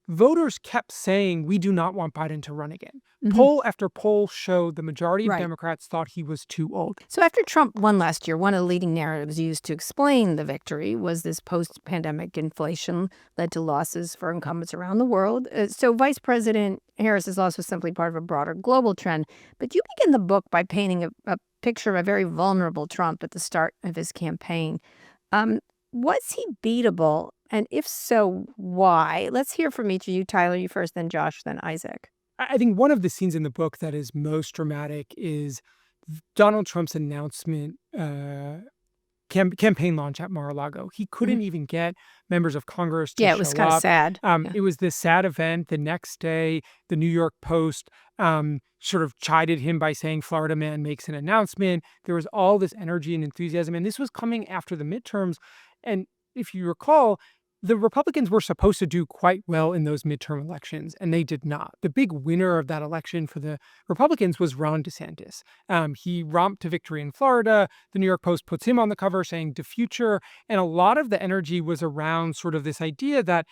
voters kept saying, we do not want Biden to run again. Mhm. Poll after poll showed the majority of Right. Democrats thought he was too old. So after Trump won last year, one of the leading narratives used to explain the victory was this post-pandemic inflation led to losses for incumbents around the world. So Vice President Harris's loss was simply part of a broader global trend. But you begin the book by painting a picture of a very vulnerable Trump at the start of his campaign. Was he beatable? And if so, why? Let's hear from each of you. Tyler, you first, then Josh, then Isaac. I think one of the scenes in the book that is most dramatic is Donald Trump's announcement campaign launch at Mar-a-Lago. He couldn't even get members of Congress to Yeah, it was show kind of up. sad. It was this sad event. The next day, the New York Post sort of chided him by saying Florida man makes an announcement. There was all this energy and enthusiasm. And this was coming after the midterms. And if you recall, the Republicans were supposed to do quite well in those midterm elections, and they did not. The big winner of that election for the Republicans was Ron DeSantis. He romped to victory in Florida. The New York Post puts him on the cover saying "the future," and a lot of the energy was around sort of this idea that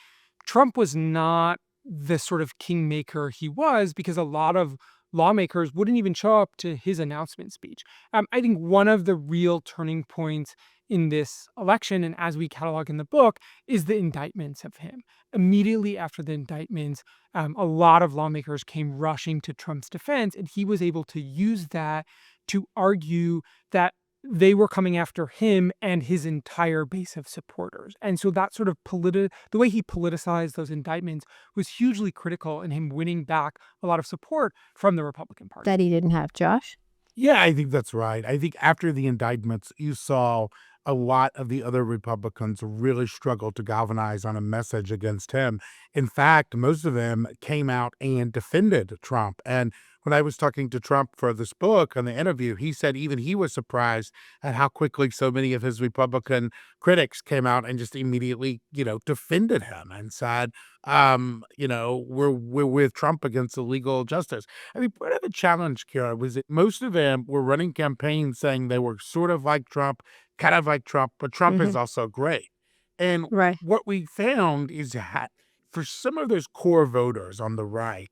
Trump was not the sort of kingmaker he was because a lot of lawmakers wouldn't even show up to his announcement speech. I think one of the real turning points in this election, and as we catalog in the book, is the indictments of him. Immediately after the indictments, a lot of lawmakers came rushing to Trump's defense, and he was able to use that to argue that they were coming after him and his entire base of supporters. And so that sort of the way he politicized those indictments was hugely critical in him winning back a lot of support from the Republican Party. That he didn't have, Josh? Yeah, I think that's right. I think after the indictments, you saw a lot of the other Republicans really struggle to galvanize on a message against him. In fact, most of them came out and defended Trump. And when I was talking to Trump for this book on the interview, he said even he was surprised at how quickly so many of his Republican critics came out and just immediately, defended him and said, we're with Trump against illegal justice. I mean, part of the challenge, Kara, was that most of them were running campaigns saying they were sort of like Trump, kind of like Trump, but Trump is also great. And Right. what we found is that for some of those core voters on the right,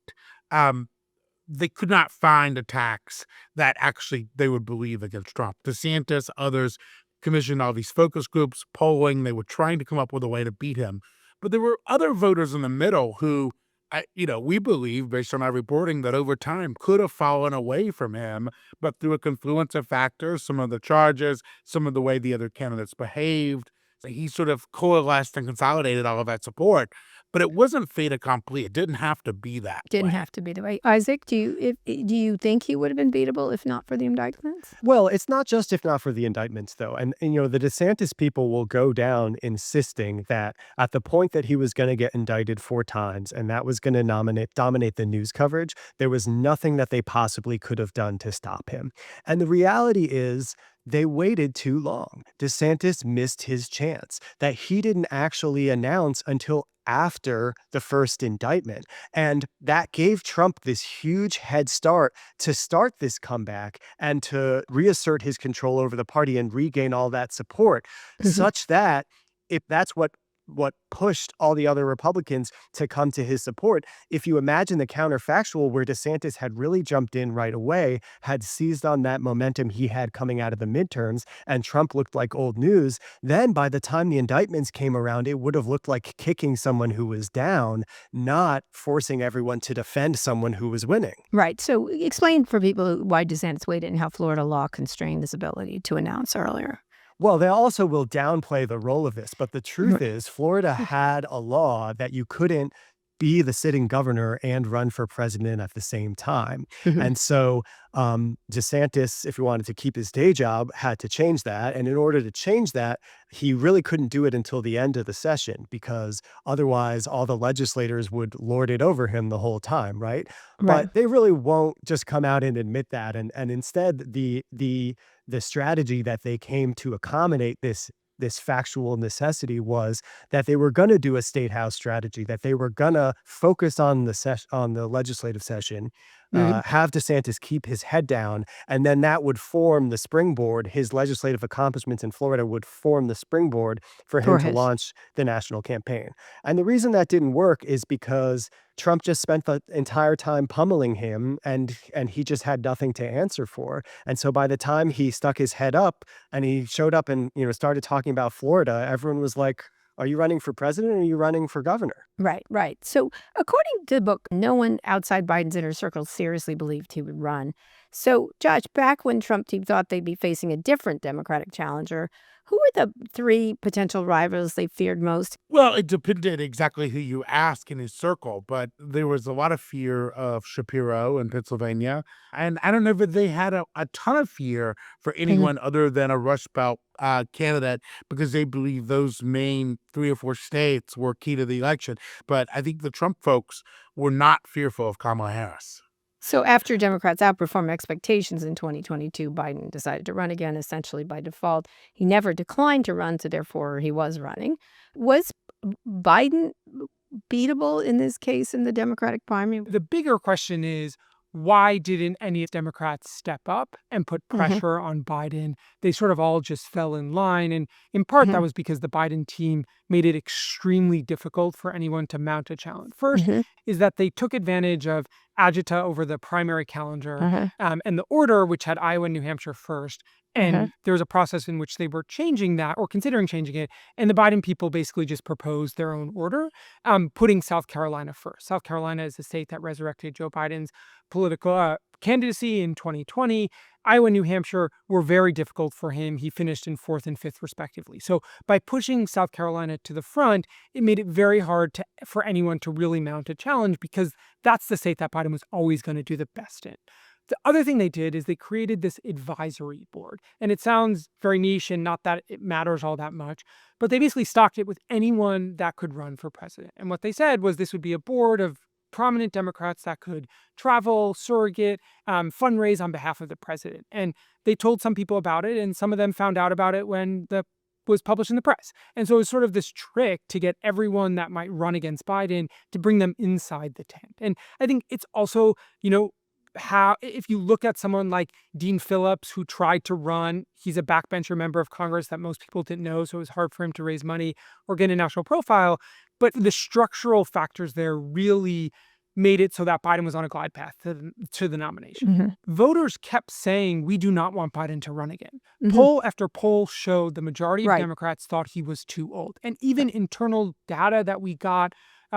they could not find attacks that actually they would believe against Trump. DeSantis, others commissioned all these focus groups, polling. They were trying to come up with a way to beat him. But there were other voters in the middle who, we believe, based on our reporting, that over time could have fallen away from him, but through a confluence of factors, some of the charges, some of the way the other candidates behaved, he sort of coalesced and consolidated all of that support. But it wasn't fait accompli. It didn't have to be that Didn't way. have to be the way. Isaac, do you think he would have been beatable if not for the indictments? Well, it's not just if not for the indictments, though. And the DeSantis people will go down insisting that at the point that he was going to get indicted 4 times and that was going to dominate the news coverage, there was nothing that they possibly could have done to stop him. And the reality is, they waited too long. DeSantis missed his chance that he didn't actually announce until after the first indictment. And that gave Trump this huge head start to start this comeback and to reassert his control over the party and regain all that support, such that if that's what pushed all the other Republicans to come to his support. If you imagine the counterfactual where DeSantis had really jumped in right away, had seized on that momentum he had coming out of the midterms, and Trump looked like old news, then by the time the indictments came around, it would have looked like kicking someone who was down, not forcing everyone to defend someone who was winning. Right. So explain for people why DeSantis waited and how Florida law constrained his ability to announce earlier. Well, they also will downplay the role of this, but the truth is Florida had a law that you couldn't be the sitting governor and run for president at the same time. And so DeSantis, if he wanted to keep his day job, had to change that. And in order to change that, he really couldn't do it until the end of the session because otherwise all the legislators would lord it over him the whole time, right? But they really won't just come out and admit that. And instead, the strategy that they came to accommodate this factual necessity was that they were going to do a state house strategy, that they were going to focus on the legislative session, Mhm. have DeSantis keep his head down, and then that would form the springboard. His legislative accomplishments in Florida would form the springboard for him For to his launch the national campaign. And the reason that didn't work is because Trump just spent the entire time pummeling him, and he just had nothing to answer for. And so by the time he stuck his head up and he showed up and started talking about Florida, everyone was like, "Are you running for president or are you running for governor?" Right, right. So, according to the book, no one outside Biden's inner circle seriously believed he would run. So, Josh, back when Trump team thought they'd be facing a different Democratic challenger, who were the three potential rivals they feared most? Well, it depended exactly who you ask in his circle, but there was a lot of fear of Shapiro in Pennsylvania. And I don't know if they had a ton of fear for Mhm. anyone other than a Rust Belt candidate because they believe those main 3 or 4 states were key to the election. But I think the Trump folks were not fearful of Kamala Harris. So, after Democrats outperformed expectations in 2022, Biden decided to run again, essentially by default. He never declined to run, so therefore he was running. Was Biden beatable in this case in the Democratic primary? The bigger question is, why didn't any Democrats step up and put Mhm, pressure on Biden? They sort of all just fell in line. And in part, that mhm, was because the Biden team made it extremely difficult for anyone to mount a challenge. First mhm, is that they took advantage of agita over the primary calendar uh-huh, and the order, which had Iowa and New Hampshire first. uh-huh, And there was a process in which they were changing that or considering changing it. And the Biden people basically just proposed their own order, putting South Carolina first. South Carolina is the state that resurrected Joe Biden's political candidacy in 2020. Iowa and New Hampshire were very difficult for him. He finished in fourth and fifth, respectively. So by pushing South Carolina to the front, it made it very hard for anyone to really mount a challenge because that's the state that Biden was always going to do the best in. The other thing they did is they created this advisory board. And it sounds very niche and not that it matters all that much, but they basically stocked it with anyone that could run for president. And what they said was this would be a board of prominent Democrats that could travel, surrogate, fundraise on behalf of the president. And they told some people about it, and some of them found out about it when the was published in the press. And so it was sort of this trick to get everyone that might run against Biden to bring them inside the tent. And I think it's also, how if you look at someone like Dean Phillips, who tried to run, he's a backbencher member of Congress that most people didn't know, so it was hard for him to raise money or get a national profile. But the structural factors there really made it so that Biden was on a glide path to the nomination. mhm, Voters kept saying, we do not want Biden to run again. mhm. Poll after poll showed the majority of Right. Democrats thought he was too old. And even internal data that we got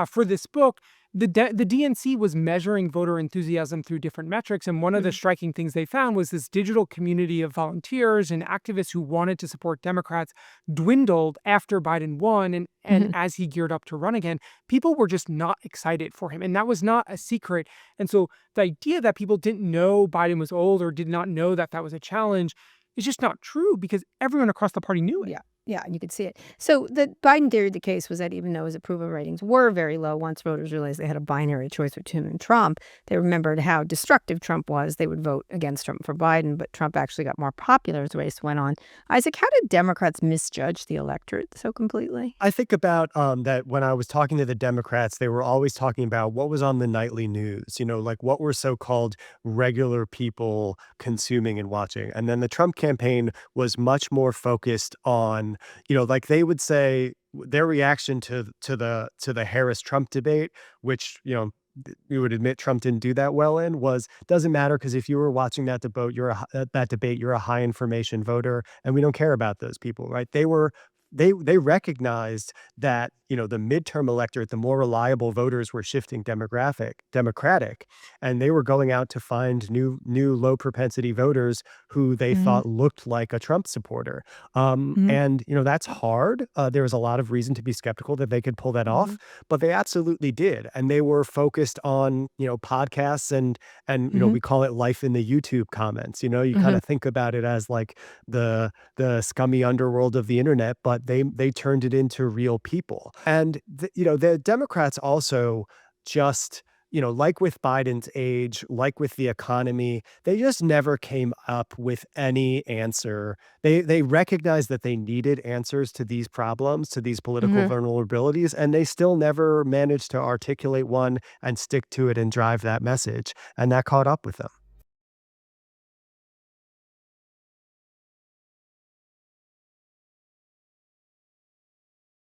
for this book, the DNC was measuring voter enthusiasm through different metrics. And one of the Mhm, striking things they found was this digital community of volunteers and activists who wanted to support Democrats dwindled after Biden won. And mhm. as he geared up to run again, people were just not excited for him. And that was not a secret. And so the idea that people didn't know Biden was old or did not know that that was a challenge is just not true because everyone across the party knew it. Yeah. Yeah, you could see it. So the Biden theory of the case was that even though his approval ratings were very low, once voters realized they had a binary choice between him and Trump, they remembered how destructive Trump was. They would vote against Trump for Biden, but Trump actually got more popular as the race went on. Isaac, how did Democrats misjudge the electorate so completely? I think about that when I was talking to the Democrats, they were always talking about what was on the nightly news, like what were so-called regular people consuming and watching. And then the Trump campaign was much more focused on, like they would say their reaction to the Harris Trump debate, which, we would admit Trump didn't do that well in, was doesn't matter because if you were watching that debate, you're a high information voter, and we don't care about those people, right? They recognized that the midterm electorate, the more reliable voters were shifting democratic, and they were going out to find new low propensity voters who they Hmm. thought looked like a Trump supporter. Hmm. And that's hard. There was a lot of reason to be skeptical that they could pull that Hmm. off, but they absolutely did, and they were focused on podcasts and Hmm. we call it life in the YouTube comments. You kind Hmm. of think about it as like the scummy underworld of the internet, but they turned it into real people. And the Democrats also just like with Biden's age, like with the economy, they just never came up with any answer. They recognized that they needed answers to these problems, to these political Mhm. vulnerabilities, and they still never managed to articulate one and stick to it and drive that message. And that caught up with them.